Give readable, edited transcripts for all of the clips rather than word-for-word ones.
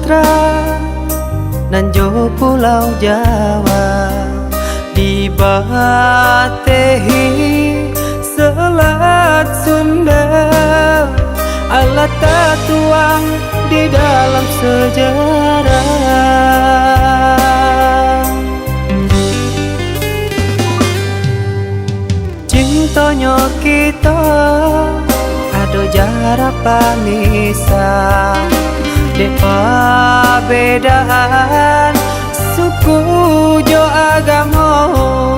Sumatera dan jo Pulau Jawa, dibatehi Selat Sunda, Allah tertuang di dalam sejarah. Cintonyo kita ado jarak pamisah, depa bedaan suku jo agama,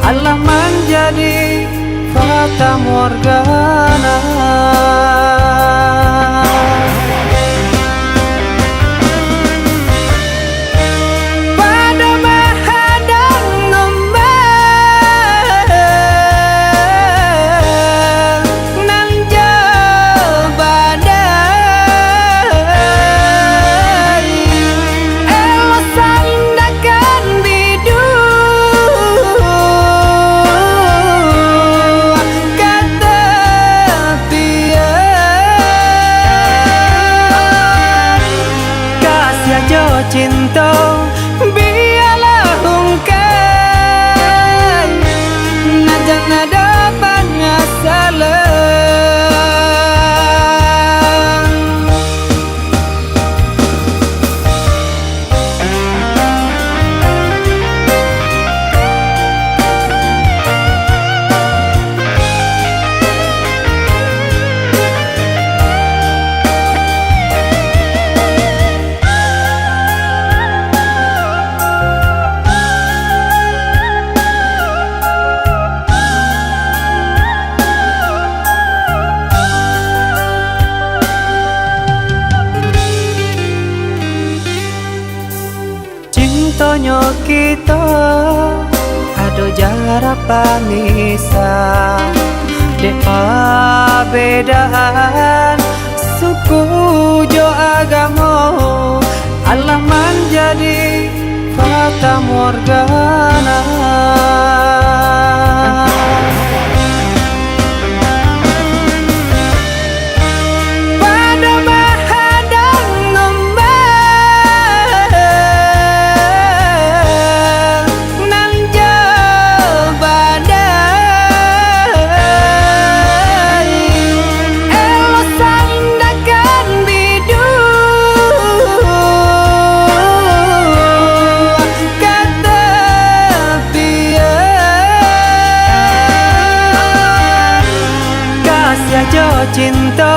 Allah menjadi fata morgana. Pada menghadang ngembang nan jauh badai, elo sandakan bidu kata pian, kasih jo cinta biarlah ungkai, ngajak nada pengasalan. Cintonyo kita ado jarak pamisah, depa bedaan suku jo agama, Allah menjadi fata morgana. Pada menghadang ngembang nan jauh badai, elo sandakan bidu kata pian, kasih jo cinta